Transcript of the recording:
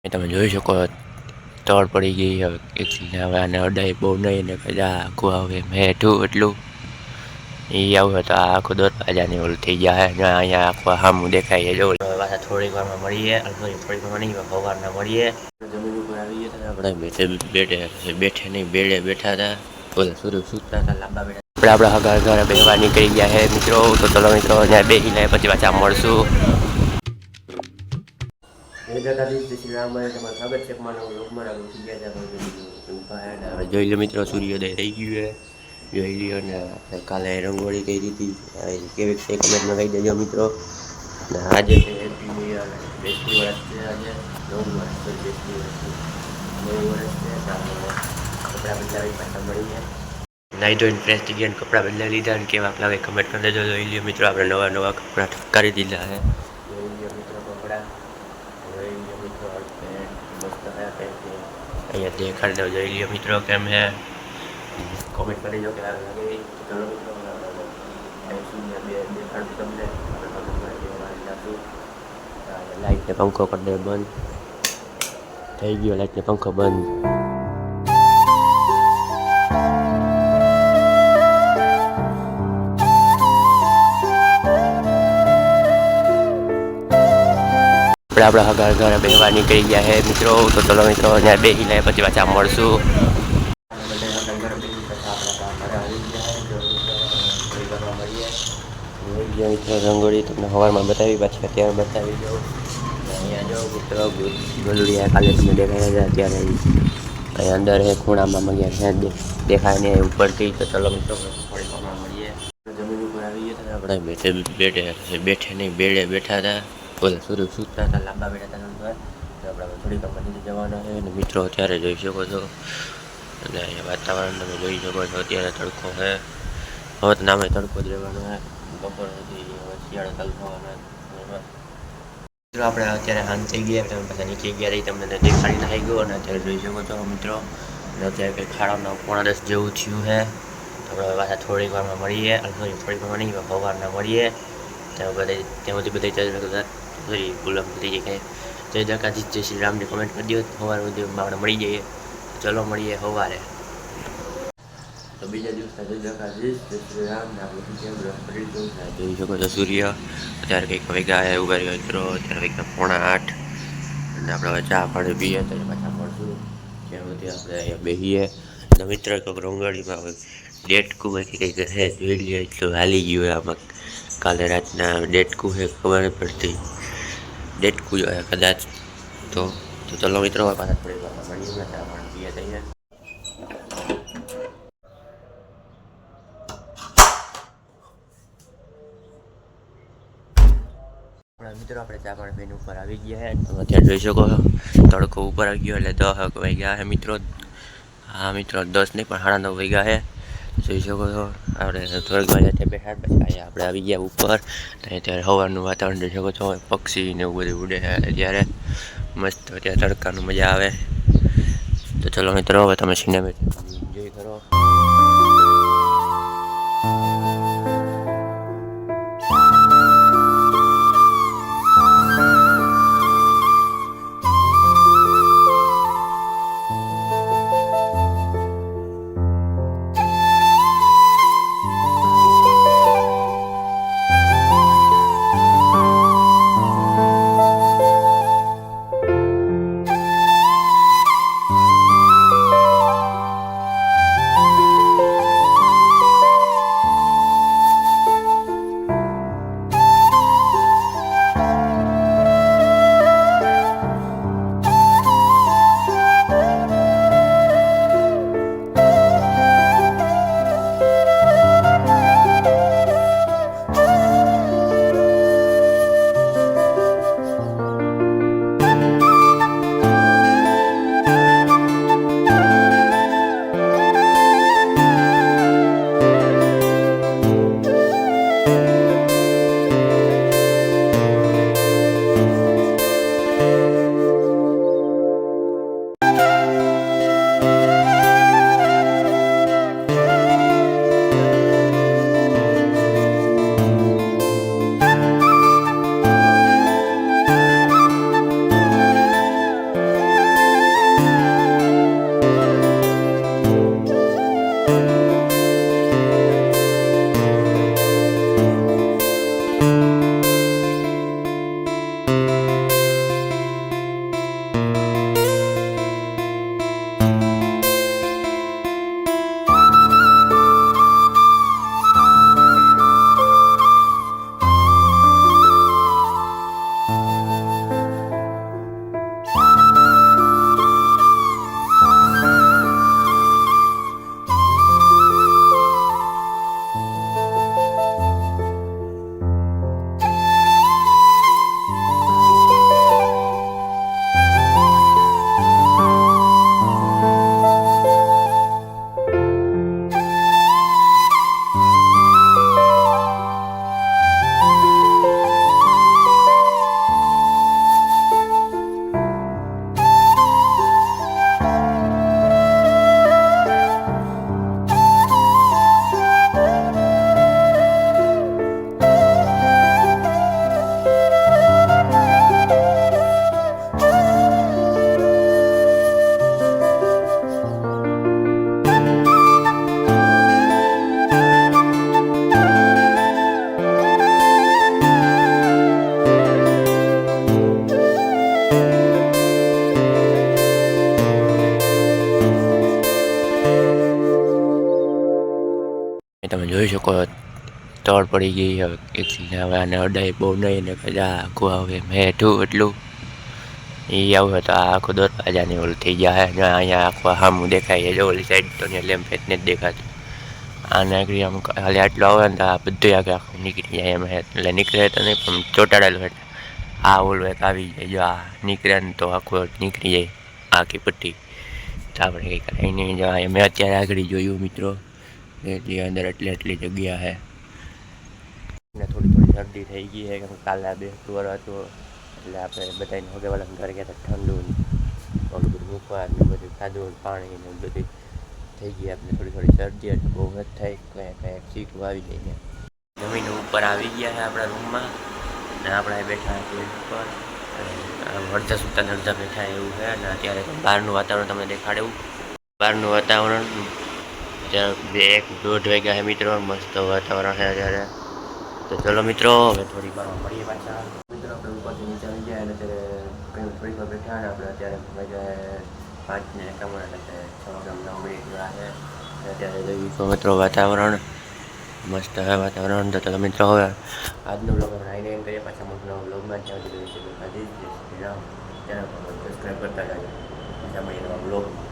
તમે જોઈ શકો તળ પડી ગઈ હવે હવે આને અડાઈ બહુ નહીં ને કદાચ આખું આવે મેઠું એટલું એ આવું તો આ આખું દરવાજાની ઓલું થઈ જાય ને અહીંયા આખું સામું દેખાય જો પાછા થોડીક વારમાં મળીએ થોડીક વારમાં નહીં સવારના મળીએ જમીન ઉપર આવી ગયા હતા આપણે બેઠે નહીં બેડે બેઠા હતા બોલે સૂર્ય સૂતા હતા લાંબા બેઠા આપણે આપણા ઘરે બેહવા નીકળી ગયા છે મિત્રો તો ચલો મિત્રો ત્યાં બેસી લે પછી પાછા મળશું જોઈ લો મિત્રો સૂર્યોદય થઈ ગયું છે જોઈ લ્યો ને કાલે રંગોળી કઈ હતી કેવી છે કમેન્ટમાં કહી દેજો મિત્રો ને આજે છે હેપી ન્યુ યર બેસતી વર્ષ છે આજે 9 વર્ષ બેસતી વર્ષ 9 વર્ષ છે કપડાં બદલાવી પાછા મળીએ નાઈ ધોઈને ફ્રેશ થઈ ગયા કપડાં બદલાવી લીધા ને કેવા લાગે કમેન્ટ કરી દેજો જોઈ લ્યો મિત્રો આપણે નવા નવા કપડાં કરી દીધા છે જોઈ લ્યો મિત્રો કપડાં અહીંયા દેખાડી દો જોઈ લ્યો મિત્રો કેમ હે કોમેન્ટ કરી દો કે લાઈટ ને પંખો કરી દે બંધ થઈ ગયો લાઈટ ને પંખો બંધ આપણા ઘરે બેહવા નીકળી ગયા છે મિત્રો તો ચલો મિત્રો ત્યાં બેસી લે પછી પાછા મળશું રંગોળી તમને સવારમાં બતાવી પાછી અત્યારે બતાવી દઉં અહીંયા જો મિત્રો ગલુડિયા કાલે તમને દેખાયા હતા અત્યારે અહીં અંદર છે ખૂણામાં મગ્યા છે દેખાય ને ઉપરથી તો ચલો મિત્રો મળીએ જમીન ઉપર આવી ગયા હતા આપણે બેઠે નહીં બેડે બેઠા હતા બોલે સૂર્ય સૂતા હતા લાંબા બેઠા હતા આપણે થોડીક મંદિર જવાના છે અને મિત્રો અત્યારે જોઈ શકો છો અને અહીંયા વાતાવરણ તમે જોઈ શકો છો અત્યારે તડકો છે હવે તો નામે તડકો જ રહેવાનો છે બપોર સુધી શિયાળો ચાલુ થવાનો મિત્રો આપણે અત્યારે હાંજ થઈ ગયા તમે પાછા નીચે ગયા રહી તમને દેખાડી નાખી ગયો અને અત્યારે જોઈ શકો છો મિત્રો અને અત્યારે કંઈક ખાડાના 9:30 જેવું થયું છે આપણે પાછા થોડીક વારમાં મળીએ થોડીક વારમાં નહીં સવારના મળીએ ત્યાંથી બધા સોરી ગુલામ થઈ જાય જય દ્વારકાધીશ જય શ્રી રામને કમેન્ટ કરી દો સવાર સુધી આપણે મળી જઈએ ચલો મળીએ સવારે તો બીજા દિવસના જય દ્વારકાધીશ જય શ્રી રામ ને આપણે જોઈ શકો છો સૂર્ય અત્યારે કંઈક વાગ્યા ઉભા રહ્યો મિત્રો અત્યારે કંઈક 7:45 અને આપણે હવે ચા પાણી પીએ તો પાછા મળશું ત્યાં સુધી આપણે અહીંયા બેસીએ અને મિત્ર કંઈક રંગોળીમાં હવે ડેટકું કંઈક છે જોઈ લઈએ તો હાલી ગયું આમાં કાલે રાતના ડેટકું છે ખબર નહીં પડતી ડેટકું જોઈએ કદાચ તો ચલો મિત્રો પાછા થોડી વાર મળીએ ચા પાણી પીએ તૈયાર મિત્રો આપણે ચા પાણી પીને ઉપર આવી ગયા છે તમે ત્યાં જોઈ શકો તડકો ઉપર આવી ગયો એટલે 10 વાગ્યા છે મિત્રો હા મિત્રો 10 નહીં પણ 9:30 વાગ્યા છે જોઈ શકો છો આપણે થોડીક વાર ત્યાં બેઠા પછી આપણે આવી ગયા ઉપર ત્યારે સવારનું વાતાવરણ જોઈ શકો છો પક્ષી ને એવું બધું ઉડે છે ત્યારે મસ્ત ત્યાં તડકાનું મજા આવે તો ચલો મિત્રો હવે તમે સિનેમેટિક એન્જોય કરો જોઈ શકો તળ પડી ગઈ હવે હવે આને અડાઈ બહુ નહીં ને કદાચ આખું આવે મેઠું એટલું એ આવ્યું તો આ આખું દરવાજાની ઓલું થઈ ગયા હે અહીંયા આખું સામું દેખાય છે ઓલી સાઈડ તો ત્યાં લેમ્પ જ નથી દેખાતું આ નાગરી આમ ખાલી આટલું આવે ને તો આ બધું આગળ આખું નીકળી જાય એમ એટલે નીકળે તો નહીં પણ ચોંટાડેલું એટલે આ ઓલું એક આવી જાય જો આ નીકળે ને તો આખું નીકળી જાય આખી પટ્ટી તો આપણે કંઈ કરાય નહીં જો મેં અત્યારે આગળ જોયું મિત્રો એટલી અંદર એટલી જગ્યા છે ને થોડી શરદી થઈ ગઈ છે કેમ કાલે આ બેસતું હતું એટલે આપણે બધાને હગેવાળાને ઘરે ગયા ઠંડુ ઓલું બધું મૂકવાનું બધું ખાધું પાણી ને બધું થઈ ગઈ આપણે થોડી શરદી એટલે બહુ જ થાય કંઈક ચીકું આવી જાય જમીન ઉપર આવી ગયા છે આપણા રૂમમાં ને આપણે બેઠા છીએ ઉપર અડધા સુતા અડધા બેઠા એવું છે અને અત્યારે બહારનું વાતાવરણ તમને દેખાડવું બહારનું વાતાવરણ અત્યારે 1-1:30 વાગ્યા છે મિત્રો મસ્ત વાતાવરણ છે અત્યારે તો ચલો મિત્રો હવે થોડીક વારમાં મળીએ પાછા મિત્રો આપણે ઉપરથી નીચે આવી ગયા અને અત્યારે કંઈ થોડીક વાર બેઠા ને આપણે અત્યારે વાગ્યા 5 ને 51 એટલે 6 મિનિટ જેવા છે અત્યારે જોયું તો મિત્રો વાતાવરણ મસ્ત છે વાતાવરણ તો મિત્રો હવે આજનો બ્લોગ આપણે આઈને એમ કરીએ પાછા મોટો બ્લોગમાં ત્યાં સુધી સબસ્ક્રાઈબ કરતા જાય પાછા મળીએ નવા બ્લોગમાં